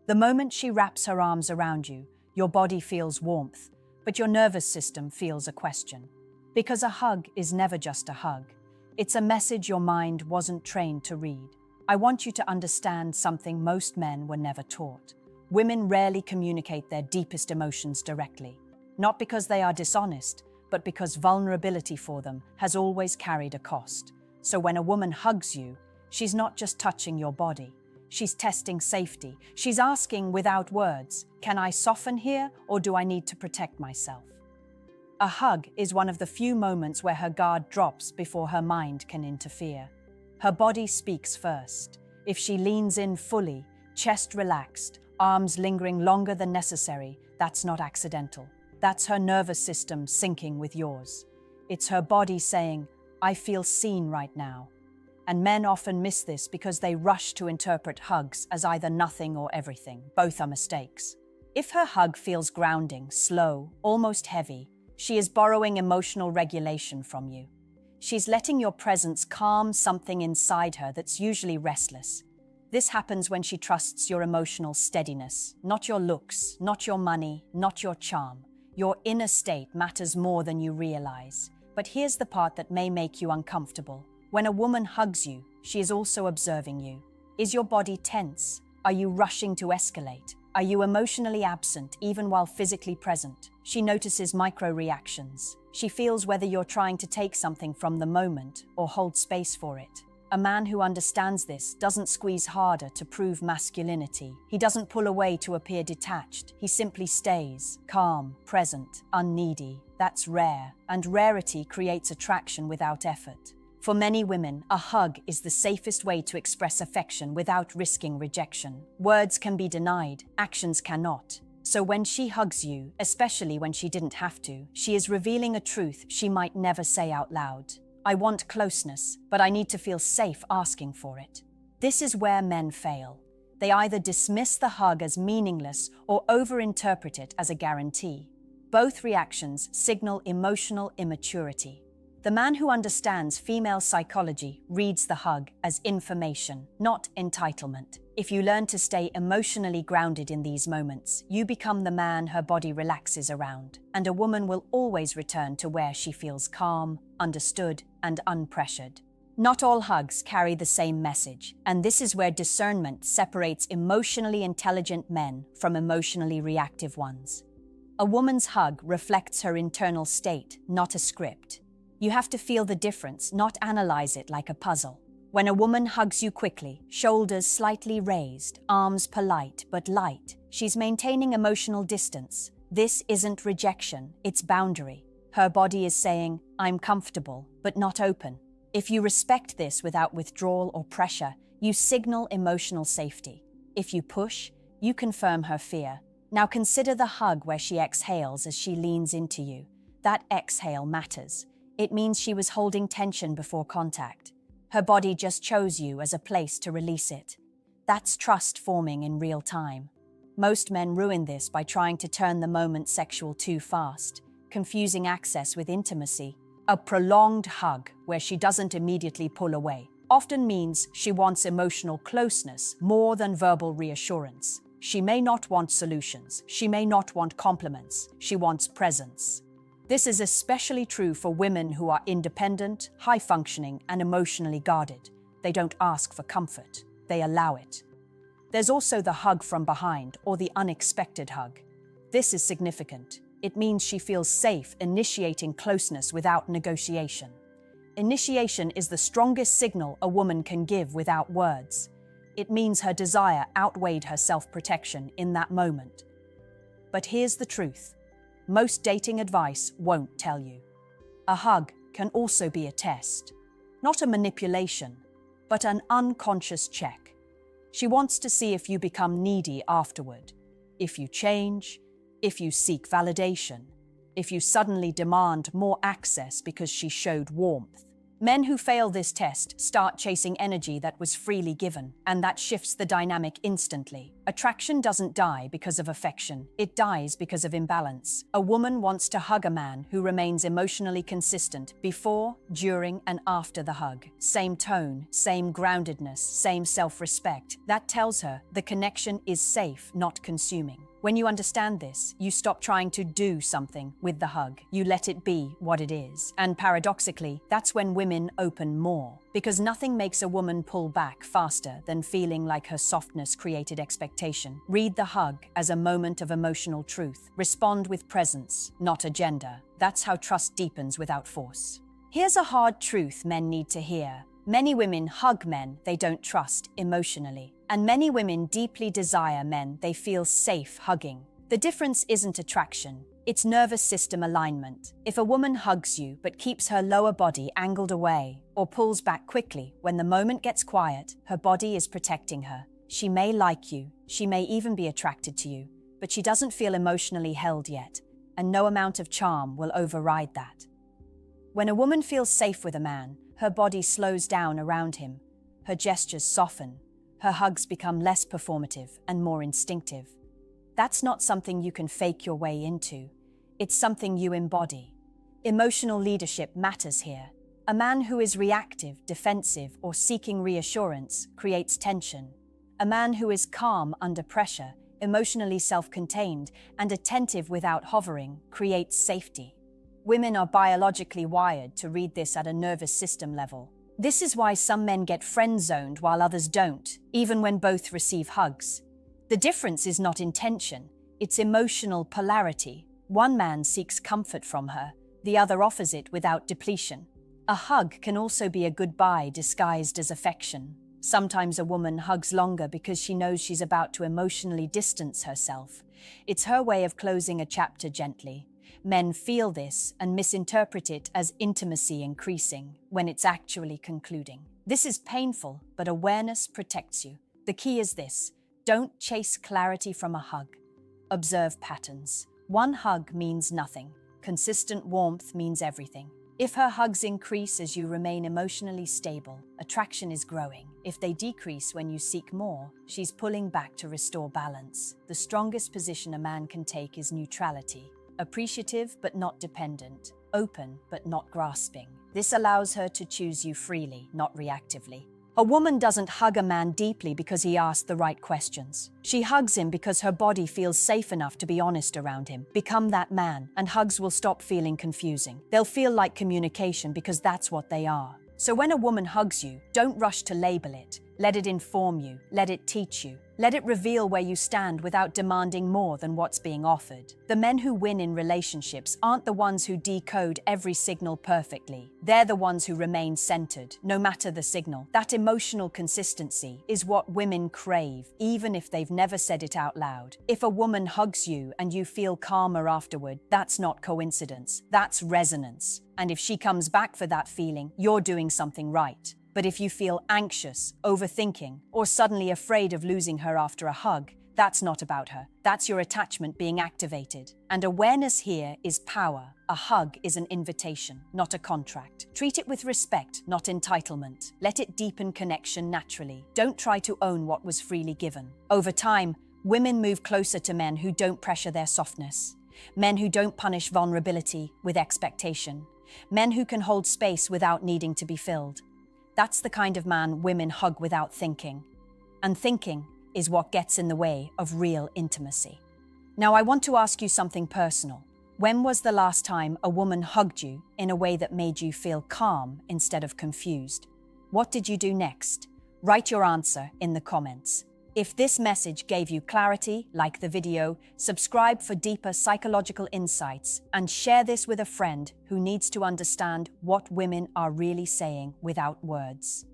The moment she wraps her arms around you, your body feels warmth, but your nervous system feels a question. Because a hug is never just a hug. It's a message your mind wasn't trained to read. I want you to understand something most men were never taught. Women rarely communicate their deepest emotions directly. Not because they are dishonest, but because vulnerability for them has always carried a cost. So when a woman hugs you, she's not just touching your body. She's testing safety. She's asking without words, can I soften here or do I need to protect myself? A hug is one of the few moments where her guard drops before her mind can interfere. Her body speaks first. If she leans in fully, chest relaxed, arms lingering longer than necessary, that's not accidental. That's her nervous system syncing with yours. It's her body saying, I feel seen right now. And men often miss this because they rush to interpret hugs as either nothing or everything. Both are mistakes. If her hug feels grounding, slow, almost heavy, she is borrowing emotional regulation from you. She's letting your presence calm something inside her that's usually restless. This happens when she trusts your emotional steadiness, not your looks, not your money, not your charm. Your inner state matters more than you realize. But here's the part that may make you uncomfortable. When a woman hugs you, she is also observing you. Is your body tense? Are you rushing to escalate? Are you emotionally absent even while physically present? She notices micro-reactions. She feels whether you're trying to take something from the moment or hold space for it. A man who understands this doesn't squeeze harder to prove masculinity. He doesn't pull away to appear detached. He simply stays, calm, present, unneedy. That's rare, and rarity creates attraction without effort. For many women, a hug is the safest way to express affection without risking rejection. Words can be denied, actions cannot. So when she hugs you, especially when she didn't have to, she is revealing a truth she might never say out loud. I want closeness, but I need to feel safe asking for it. This is where men fail. They either dismiss the hug as meaningless or overinterpret it as a guarantee. Both reactions signal emotional immaturity. The man who understands female psychology reads the hug as information, not entitlement. If you learn to stay emotionally grounded in these moments, you become the man her body relaxes around, and a woman will always return to where she feels calm, understood, and unpressured. Not all hugs carry the same message, and this is where discernment separates emotionally intelligent men from emotionally reactive ones. A woman's hug reflects her internal state, not a script. You have to feel the difference, not analyze it like a puzzle. When a woman hugs you quickly, shoulders slightly raised, arms polite but light, she's maintaining emotional distance. This isn't rejection, it's boundary. Her body is saying, I'm comfortable, but not open. If you respect this without withdrawal or pressure, you signal emotional safety. If you push, you confirm her fear. Now consider the hug where she exhales as she leans into you. That exhale matters. It means she was holding tension before contact. Her body just chose you as a place to release it. That's trust forming in real time. Most men ruin this by trying to turn the moment sexual too fast, confusing access with intimacy. A prolonged hug, where she doesn't immediately pull away, often means she wants emotional closeness more than verbal reassurance. She may not want solutions. She may not want compliments. She wants presence. This is especially true for women who are independent, high-functioning, and emotionally guarded. They don't ask for comfort. They allow it. There's also the hug from behind, or the unexpected hug. This is significant. It means she feels safe initiating closeness without negotiation. Initiation is the strongest signal a woman can give without words. It means her desire outweighed her self-protection in that moment. But here's the truth. Most dating advice won't tell you. A hug can also be a test. Not a manipulation, but an unconscious check. She wants to see if you become needy afterward, if you change, if you seek validation, if you suddenly demand more access because she showed warmth. Men who fail this test start chasing energy that was freely given, and that shifts the dynamic instantly. Attraction doesn't die because of affection, it dies because of imbalance. A woman wants to hug a man who remains emotionally consistent before, during, and after the hug. Same tone, same groundedness, same self-respect. That tells her the connection is safe, not consuming. When you understand this, you stop trying to do something with the hug. You let it be what it is. And paradoxically, that's when women open more. Because nothing makes a woman pull back faster than feeling like her softness created expectation. Read the hug as a moment of emotional truth. Respond with presence, not agenda. That's how trust deepens without force. Here's a hard truth men need to hear. Many women hug men they don't trust emotionally. And many women deeply desire men they feel safe hugging. The difference isn't attraction, it's nervous system alignment. If a woman hugs you but keeps her lower body angled away or pulls back quickly when the moment gets quiet, her body is protecting her. She may like you, she may even be attracted to you, but she doesn't feel emotionally held yet, and no amount of charm will override that. When a woman feels safe with a man, her body slows down around him, her gestures soften, her hugs become less performative and more instinctive. That's not something you can fake your way into. It's something you embody. Emotional leadership matters here. A man who is reactive, defensive, or seeking reassurance creates tension. A man who is calm under pressure, emotionally self-contained, and attentive without hovering creates safety. Women are biologically wired to read this at a nervous system level. This is why some men get friend-zoned while others don't, even when both receive hugs. The difference is not intention, it's emotional polarity. One man seeks comfort from her, the other offers it without depletion. A hug can also be a goodbye disguised as affection. Sometimes a woman hugs longer because she knows she's about to emotionally distance herself. It's her way of closing a chapter gently. Men feel this and misinterpret it as intimacy increasing when it's actually concluding. This is painful, but awareness protects you. The key is this: don't chase clarity from a hug. Observe patterns. One hug means nothing. Consistent warmth means everything. If her hugs increase as you remain emotionally stable, attraction is growing. If they decrease when you seek more, she's pulling back to restore balance. The strongest position a man can take is neutrality. Appreciative but not dependent, open but not grasping. This allows her to choose you freely, not reactively. A woman doesn't hug a man deeply because he asked the right questions. She hugs him because her body feels safe enough to be honest around him. Become that man, and hugs will stop feeling confusing. They'll feel like communication because that's what they are. So when a woman hugs you, don't rush to label it. Let it inform you, let it teach you. Let it reveal where you stand without demanding more than what's being offered. The men who win in relationships aren't the ones who decode every signal perfectly. They're the ones who remain centered, no matter the signal. That emotional consistency is what women crave, even if they've never said it out loud. If a woman hugs you and you feel calmer afterward, that's not coincidence, that's resonance. And if she comes back for that feeling, you're doing something right. But if you feel anxious, overthinking, or suddenly afraid of losing her after a hug, that's not about her. That's your attachment being activated. And awareness here is power. A hug is an invitation, not a contract. Treat it with respect, not entitlement. Let it deepen connection naturally. Don't try to own what was freely given. Over time, women move closer to men who don't pressure their softness. Men who don't punish vulnerability with expectation. Men who can hold space without needing to be filled. That's the kind of man women hug without thinking. And thinking is what gets in the way of real intimacy. Now, I want to ask you something personal. When was the last time a woman hugged you in a way that made you feel calm instead of confused? What did you do next? Write your answer in the comments. If this message gave you clarity, like the video, subscribe for deeper psychological insights, and share this with a friend who needs to understand what women are really saying without words.